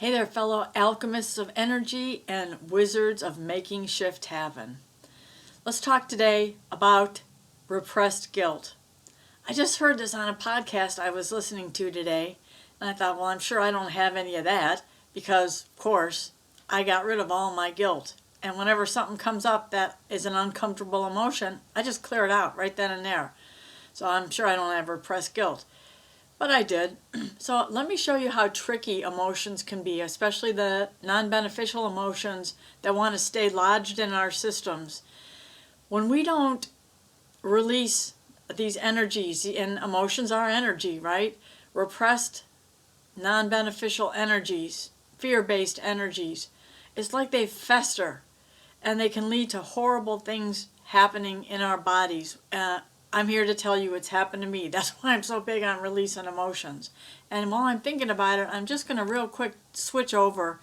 Hey there, fellow alchemists of energy and wizards of making shift happen. Let's talk today about repressed guilt. I just heard this on a podcast I was listening to today, and I thought, well, I'm sure I don't have any of that because, of course, I got rid of all my guilt. And whenever something comes up that is an uncomfortable emotion, I just clear it out right then and there. So I'm sure I don't have repressed guilt. But I did. So let me show you how tricky emotions can be, especially the non-beneficial emotions that want to stay lodged in our systems. When we don't release these energies, and emotions are energy, right? Repressed, non-beneficial energies, fear-based energies, it's like they fester and they can lead to horrible things happening in our bodies. I'm here to tell you it's happened to me. That's why I'm so big on releasing emotions. And while I'm thinking about it, I'm just going to real quick switch over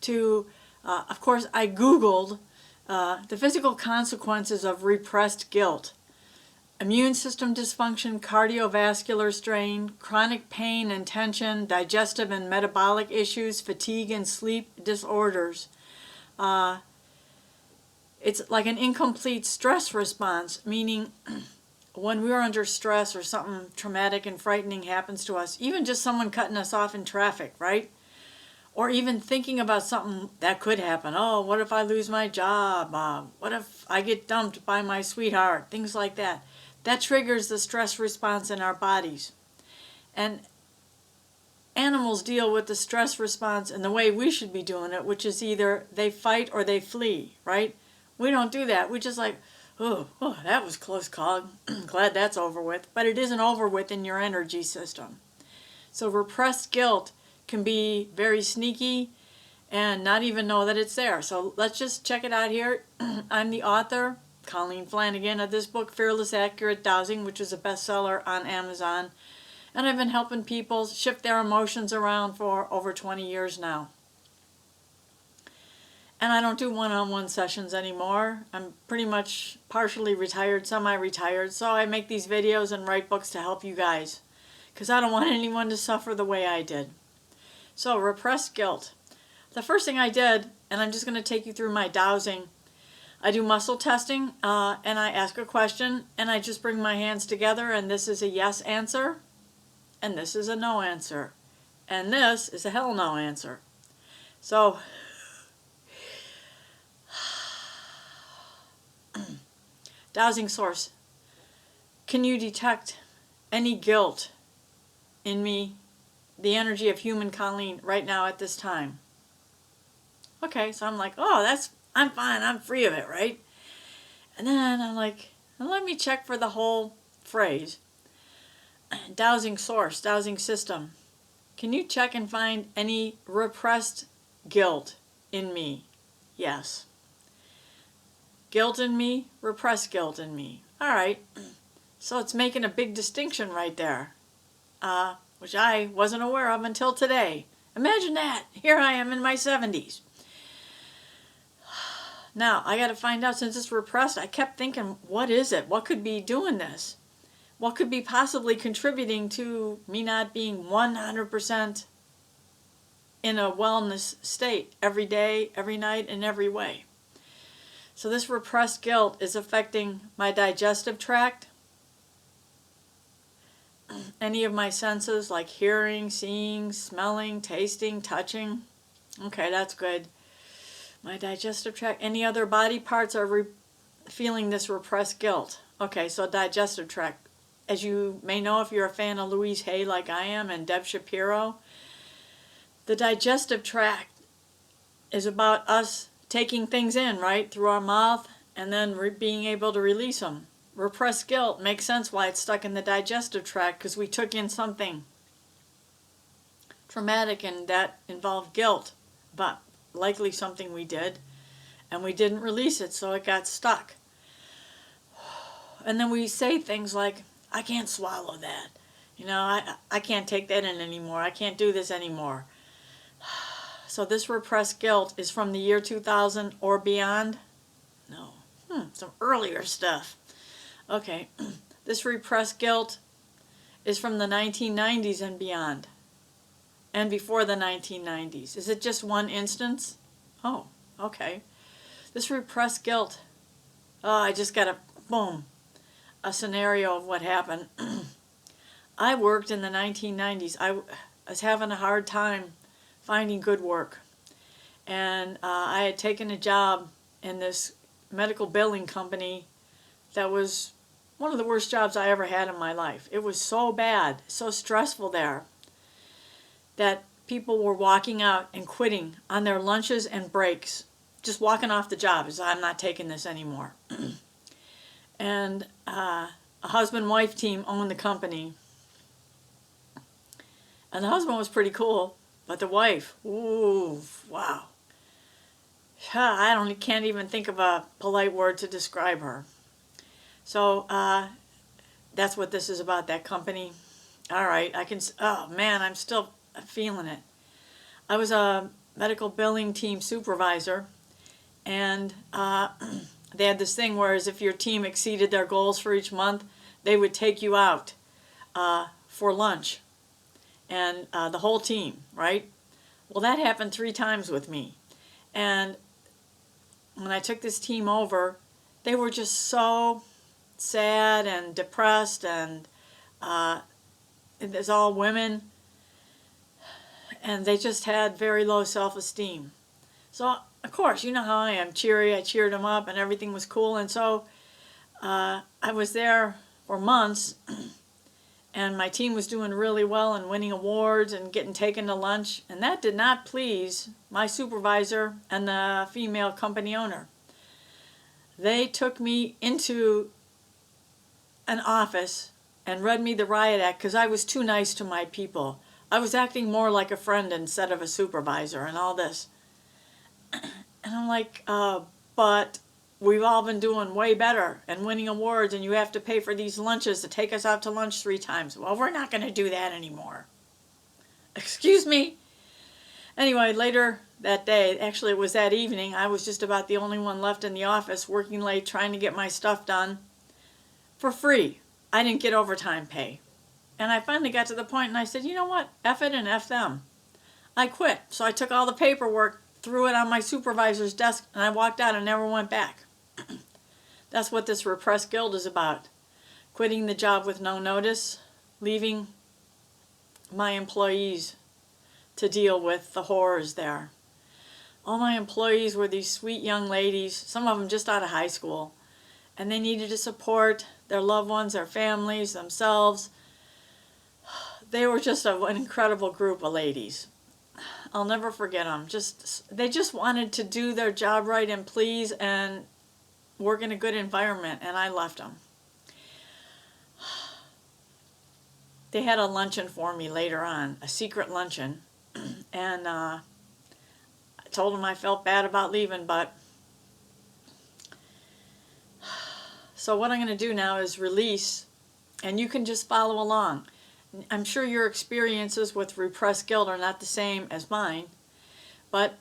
to, of course, I Googled the physical consequences of repressed guilt. Immune system dysfunction, cardiovascular strain, chronic pain and tension, digestive and metabolic issues, fatigue and sleep disorders. It's like an incomplete stress response, meaning when we're under stress or something traumatic and frightening happens to us, even just someone cutting us off in traffic, right? Or even thinking about something that could happen. Oh, what if I lose my job? What if I get dumped by my sweetheart? Things like that. That triggers the stress response in our bodies. And animals deal with the stress response in the way we should be doing it, which is either they fight or they flee, right? We don't do that. We just like, oh, that was close call. Glad that's over with. But it isn't over with in your energy system. So repressed guilt can be very sneaky and not even know that it's there. So let's just check it out here. I'm the author, Colleen Flanagan, of this book, Fearless, Accurate Dowsing, which is a bestseller on Amazon. And I've been helping people shift their emotions around for over 20 years now. And I don't do one-on-one sessions anymore. I'm pretty much partially retired, semi-retired, so I make these videos and write books to help you guys, because I don't want anyone to suffer the way I did. So, repressed guilt. The first thing I did, and I'm just going to take you through my dowsing, I do muscle testing, and I ask a question, and I just bring my hands together, and this is a yes answer, and this is a no answer, and this is a hell no answer. So, dowsing source. Can you detect any guilt in me, the energy of human Colleen, right now at this time? Okay, so I'm like, oh, I'm fine, I'm free of it, right? And then I'm like, let me check for the whole phrase. Dowsing source, dowsing system. Can you check and find any repressed guilt in me? Yes. Guilt in me, repressed guilt in me. All right, so it's making a big distinction right there, which I wasn't aware of until today. Imagine that. Here I am in my 70s. Now, I got to find out, since it's repressed, I kept thinking, what is it? What could be doing this? What could be possibly contributing to me not being 100% in a wellness state every day, every night, in every way? So this repressed guilt is affecting my digestive tract, any of my senses like hearing, seeing, smelling, tasting, touching. Okay, that's good. My digestive tract, any other body parts are feeling this repressed guilt. Okay, so digestive tract. As you may know if you're a fan of Louise Hay like I am and Deb Shapiro, the digestive tract is about us taking things in, right, through our mouth, and then being able to release them. Repressed guilt makes sense why it's stuck in the digestive tract, because we took in something traumatic and that involved guilt, but likely something we did, and we didn't release it, so it got stuck. And then we say things like, I can't swallow that. You know, I can't take that in anymore. I can't do this anymore. So this repressed guilt is from the year 2000 or beyond? No. Some earlier stuff. Okay. This repressed guilt is from the 1990s and beyond. and before the 1990s. Is it just one instance? Oh, okay. This repressed guilt. Oh, I just got a scenario of what happened. I worked in the 1990s. I was having a hard time finding good work. And I had taken a job in this medical billing company that was one of the worst jobs I ever had in my life. It was so bad, so stressful there, that people were walking out and quitting on their lunches and breaks, just walking off the job as I'm not taking this anymore. And a husband-wife team owned the company. And the husband was pretty cool, but the wife, ooh, wow. Can't even think of a polite word to describe her. So that's what this is about, that company. All right, oh man, I'm still feeling it. I was a medical billing team supervisor, and they had this thing where if your team exceeded their goals for each month, they would take you out for lunch, and the whole team, right? Well, that happened 3 times with me. And when I took this team over, they were just so sad and depressed, and it was all women, and they just had very low self-esteem. So, of course, you know how I am, cheery. I cheered them up, and everything was cool. And so I was there for months, and my team was doing really well and winning awards and getting taken to lunch. And that did not please my supervisor and the female company owner. They took me into an office and read me the riot act because I was too nice to my people. I was acting more like a friend instead of a supervisor and all this. And I'm like, but we've all been doing way better and winning awards, and you have to pay for these lunches to take us out to lunch 3 times. Well, we're not going to do that anymore. Excuse me? Anyway, later that day, actually it was that evening, I was just about the only one left in the office, working late, trying to get my stuff done for free. I didn't get overtime pay. And I finally got to the point and I said, you know what? F it and F them. I quit. So I took all the paperwork, threw it on my supervisor's desk, and I walked out and never went back. That's what this repressed guilt is about. Quitting the job with no notice, leaving my employees to deal with the horrors there. All my employees were these sweet young ladies, some of them just out of high school, and they needed to support their loved ones, their families, themselves. They were just an incredible group of ladies. I'll never forget them. They just wanted to do their job right and please and work in a good environment, and I left them. They had a luncheon for me later on, a secret luncheon, and I told them I felt bad about leaving, but so what I'm going to do now is release, and you can just follow along. I'm sure your experiences with repressed guilt are not the same as mine, but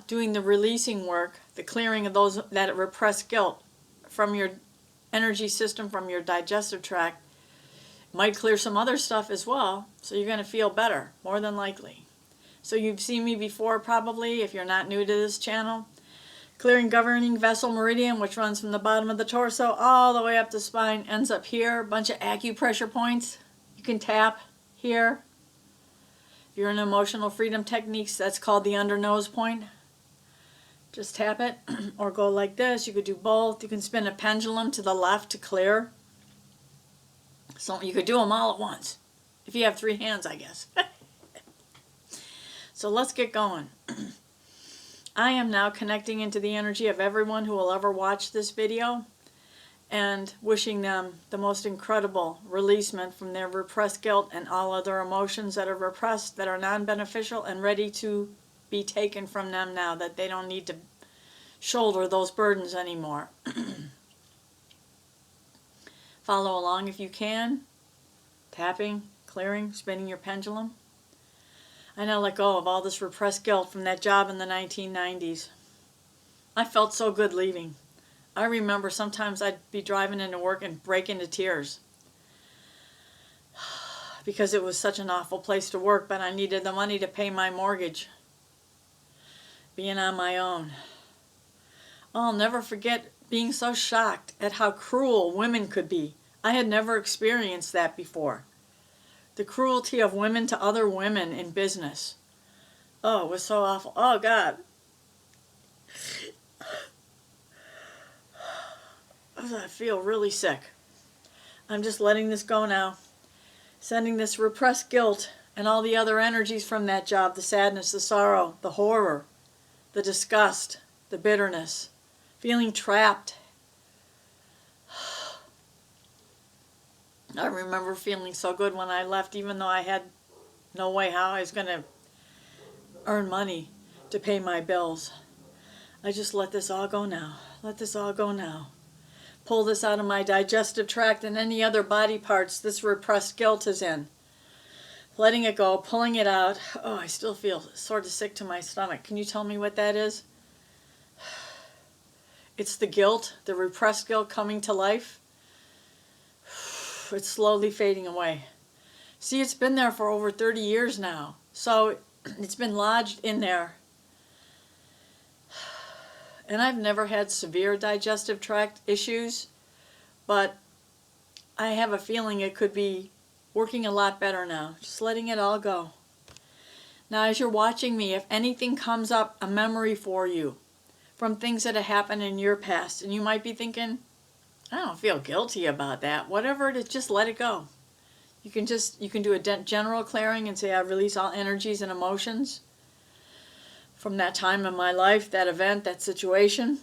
doing the releasing work, the clearing of that repressed guilt from your energy system, from your digestive tract, might clear some other stuff as well, so you're going to feel better, more than likely. So you've seen me before probably, if you're not new to this channel. Clearing governing vessel meridian, which runs from the bottom of the torso all the way up the spine, ends up here, a bunch of acupressure points. You can tap here. If you're in emotional freedom techniques, that's called the under nose point. Just tap it, or go like this. You could do both. You can spin a pendulum to the left to clear. So you could do them all at once, if you have 3 hands, I guess. So let's get going. I am now connecting into the energy of everyone who will ever watch this video, and wishing them the most incredible releasement from their repressed guilt and all other emotions that are repressed, that are non-beneficial, and ready to be taken from them now, that they don't need to shoulder those burdens anymore. Follow along if you can. Tapping, clearing, spinning your pendulum. I now let go of all this repressed guilt from that job in the 1990s. I felt so good leaving. I remember sometimes I'd be driving into work and break into tears because it was such an awful place to work, but I needed the money to pay my mortgage. Being on my own. I'll never forget being so shocked at how cruel women could be. I had never experienced that before. The cruelty of women to other women in business. Oh, it was so awful. Oh, God. I feel really sick. I'm just letting this go now. Sending this repressed guilt and all the other energies from that job, the sadness, the sorrow, the horror, the disgust, the bitterness, feeling trapped. I remember feeling so good when I left, even though I had no way how I was going to earn money to pay my bills. I just let this all go now. Let this all go now. Pull this out of my digestive tract and any other body parts this repressed guilt is in. Letting it go, pulling it out. Oh, I still feel sort of sick to my stomach. Can you tell me what that is? It's the guilt, the repressed guilt coming to life. It's slowly fading away. See, it's been there for over 30 years now. So it's been lodged in there. And I've never had severe digestive tract issues, but I have a feeling it could be working a lot better now. Just letting it all go. Now, as you're watching me, if anything comes up, a memory for you from things that have happened in your past, and you might be thinking, I don't feel guilty about that. Whatever it is, just let it go. You can do a general clearing and say, I release all energies and emotions from that time in my life, that event, that situation.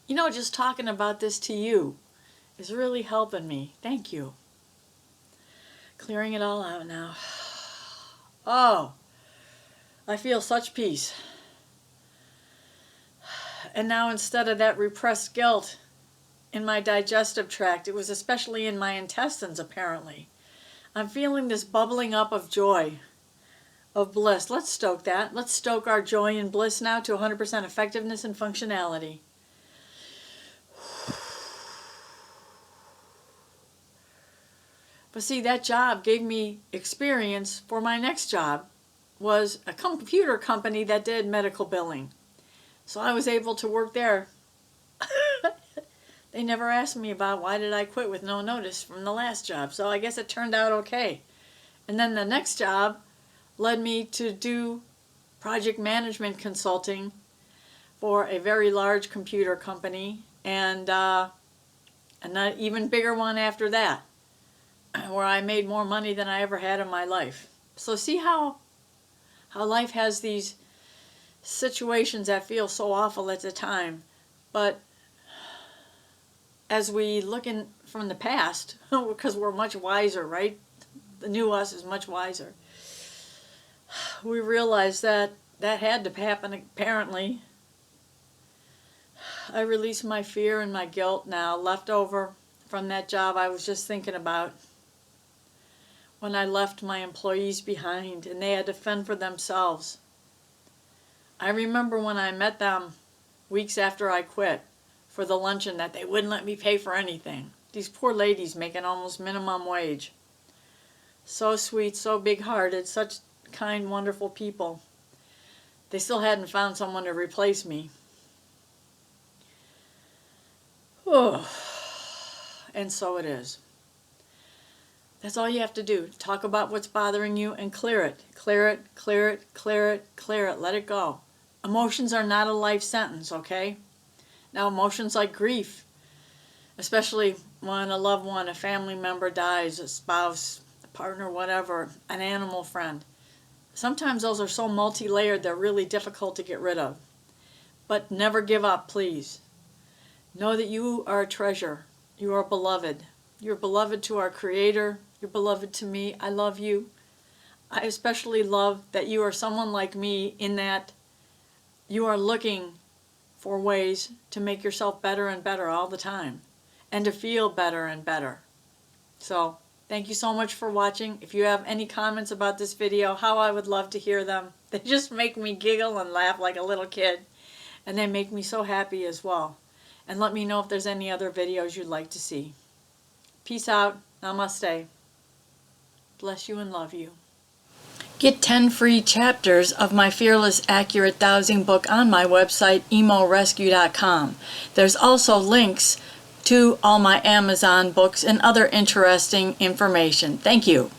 You know, just talking about this to you is really helping me. Thank you. Clearing it all out now. Oh, I feel such peace. And now instead of that repressed guilt in my digestive tract, it was especially in my intestines apparently, I'm feeling this bubbling up of joy, of bliss. Let's stoke that. Let's stoke our joy and bliss now to 100% effectiveness and functionality. But see, that job gave me experience for my next job. Was a computer company that did medical billing. So I was able to work there. They never asked me about why did I quit with no notice from the last job. So I guess it turned out okay. And then the next job led me to do project management consulting for a very large computer company, and an even bigger one after that, where I made more money than I ever had in my life. So see how life has these situations that feel so awful at the time, but as we look in from the past, because we're much wiser, right? The new us is much wiser. We realize that had to happen apparently. I release my fear and my guilt now, left over from that job I was just thinking about. When I left my employees behind and they had to fend for themselves. I remember when I met them weeks after I quit for the luncheon that they wouldn't let me pay for anything. These poor ladies making almost minimum wage. So sweet, so big-hearted, such kind, wonderful people. They still hadn't found someone to replace me. Oh, and so it is. That's all you have to do. Talk about what's bothering you and clear it. Clear it, clear it, clear it, clear it. Let it go. Emotions are not a life sentence, okay? Now, emotions like grief, especially when a loved one, a family member dies, a spouse, a partner, whatever, an animal friend. Sometimes those are so multi-layered they're really difficult to get rid of. But never give up, please. Know that you are a treasure. You are beloved. You're beloved to our Creator. You're beloved to me. I love you. I especially love that you are someone like me in that you are looking for ways to make yourself better and better all the time and to feel better and better. So, thank you so much for watching. If you have any comments about this video, how I would love to hear them. They just make me giggle and laugh like a little kid. And they make me so happy as well. And let me know if there's any other videos you'd like to see. Peace out. Namaste. Bless you and love you. Get 10 free chapters of my Fearless Accurate Dowsing book on my website, emorescue.com. There's also links to all my Amazon books and other interesting information. Thank you.